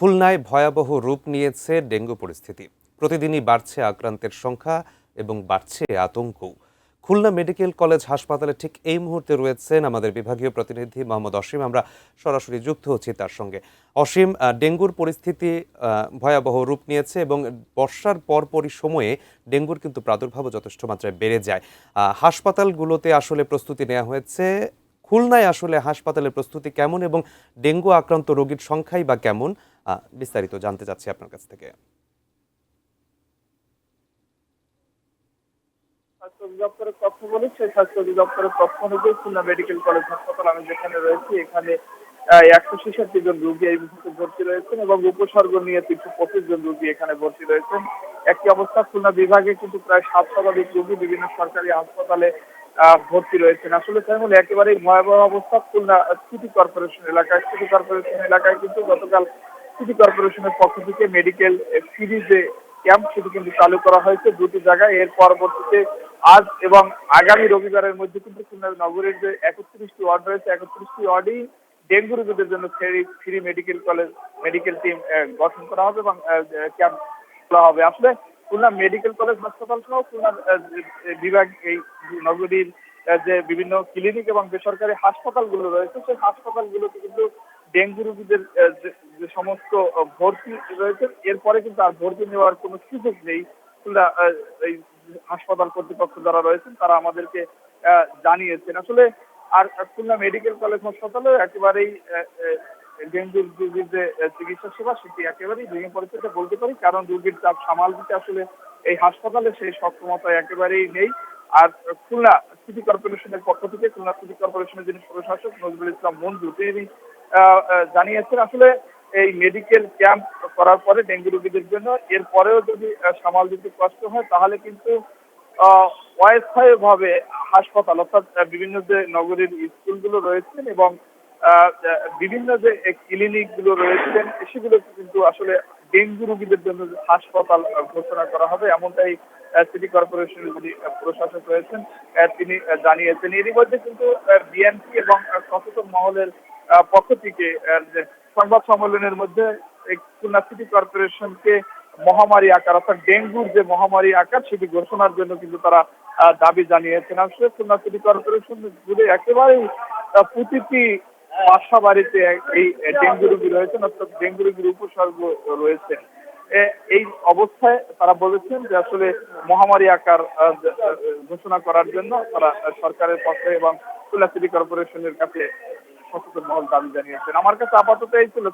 খুলনায় ভয়াবহ রূপ নিয়েছে ডেঙ্গু পরিস্থিতি। প্রতিদিনই বাড়ছে আক্রান্তের সংখ্যা এবং বাড়ছে আতঙ্ক। খুলনা মেডিকেল কলেজ হাসপাতালে ঠিক এই মুহূর্তে রয়েছেন আমাদের বিভাগীয় প্রতিনিধি মোহাম্মদ অসীম। আমরা সরাসরি যুক্ত হচ্ছি তার সঙ্গে। অসীম, ডেঙ্গুর পরিস্থিতি ভয়াবহ রূপ নিয়েছে এবং বর্ষার পরপরই সময়ে ডেঙ্গুর কিন্তু প্রাদুর্ভাবও যথেষ্ট মাত্রায় বেড়ে যায়। হাসপাতালগুলোতে আসলে প্রস্তুতি নেওয়া হয়েছে। খুলনায় আসলে হাসপাতালের প্রস্তুতি কেমন এবং ডেঙ্গু আক্রান্ত রোগীর সংখ্যাই বা কেমন, বিস্তারিত জানতে চাচ্ছি আপনার কাছ থেকে। স্বাস্থ্য অধিদপ্তরের তথ্য বলি, সেই স্বাস্থ্য অধিদপ্তরের তথ্য অনুযায়ী খুলনা মেডিকেল কলেজ হাসপাতাল আমি যেখানে রয়েছি এখানে 166 জন রোগী এই মুহূর্তে ভর্তি রয়েছেন এবং উপসর্গ নিয়ে 325 জন রোগী এখানে ভর্তি রয়েছেন। একই অবস্থা খুলনা বিভাগে কিন্তু প্রায় 7 শতাধিক রোগী বিভিন্ন সরকারি হাসপাতালে ভর্তি রয়েছেন। আসলে তাই বলে একেবারেই ভয়াবহ অবস্থা খুলনা সিটি কর্পোরেশন এলাকায়। সিটি কর্পোরেশন এলাকায় কিন্তু গতকাল সিটি কর্পোরেশনের পক্ষ থেকে মেডিকেল ফ্রি যে ক্যাম্প সেটি কিন্তু চালু করা হয়েছে দুটি জায়গায়। এর পরবর্তীতে আজ এবং আগামী রবিবারের মধ্যে কিন্তু খুলনা নগরের যে 31টি ওয়ার্ড রয়েছে 31টি ওয়ার্ডেই ডেঙ্গু রোগীদের জন্য ফ্রি মেডিকেল টিম গঠন করা হবে এবং ক্যাম্প খোলা হবে। আসলে খুলনা মেডিকেল কলেজ হাসপাতাল সহ খুলনা বিভাগ এই নগরীর যে বিভিন্ন ক্লিনিক এবং বেসরকারি হাসপাতালগুলো রয়েছে সেই হাসপাতালগুলোতে কিন্তু ডেঙ্গু রোগীদের যে সমস্ত ভর্তি রয়েছে এরপরে কিন্তু আর ভর্তি নেওয়ার কোনো সুযোগ নেই। খুলনা এই হাসপাতাল কর্তৃপক্ষ যারা রয়েছেন তারা আমাদেরকে জানিয়েছেন। আসলে আর খুলনা মেডিকেল কলেজ হাসপাতালে একেবারেই ডেঙ্গুর রোগীর যে চিকিৎসা সেবা সেটি একেবারেই ভেঙে পড়েছে এটা বলতে পারি, কারণ রোগীর চাপ সামাল দিতে আসলে এই হাসপাতালে সেই সক্ষমতা একেবারেই নেই। আর খুলনা সিটি কর্পোরেশনের পক্ষ থেকে খুলনা সিটি কর্পোরেশনের যিনি প্রশাসক নজরুল ইসলাম মঞ্জু তিনি জানিয়েছেন আসলে এই মেডিকেল ক্যাম্প করার পরে ডেঙ্গু রোগীদের জন্য এরপরেও যদি সামাল দিতে কষ্ট হয় তাহলে কিন্তু অস্থায়ীভাবে হাসপাতাল অর্থাৎ বিভিন্ন যে নগরীর স্কুলগুলো রয়েছেন এবং বিভিন্ন যে ক্লিনিক গুলো রয়েছেন সেগুলো কিন্তু আসলে ডেঙ্গু রোগীদের জন্য হাসপাতাল ঘোষণা করা হবে এমনটাই সিটি কর্পোরেশনের যিনি প্রশাসক রয়েছেন তিনি জানিয়েছেন। এরই মধ্যে কিন্তু বিএনপি এবং সচেতন মহলের পক্ষ থেকে সংবাদ সম্মেলনের মধ্যে খুলনা সিটি কর্পোরেশনকে মহামারী আকার অর্থাৎ ডেঙ্গুর যে মহামারী আকার সেটি ঘোষণার জন্য কিন্তু তারা দাবি জানিয়েছেন। আসলে খুলনা সিটি কর্পোরেশন জুড়ে একেবারেই প্রতিটি বাসা বাড়িতে এই ডেঙ্গু রোগী রয়েছেন অর্থাৎ ডেঙ্গু রোগীর উপসর্গ রয়েছে। এই অবস্থায় তারা বলেছেন যে আসলে মহামারী আকার ঘোষণা করার জন্য তারা সরকারের পক্ষে এবং খুলনা সিটি কর্পোরেশনের কাছে সচেতন মহল দাবি জানিয়েছেন। আমার কাছে আপাতত এই ছিল।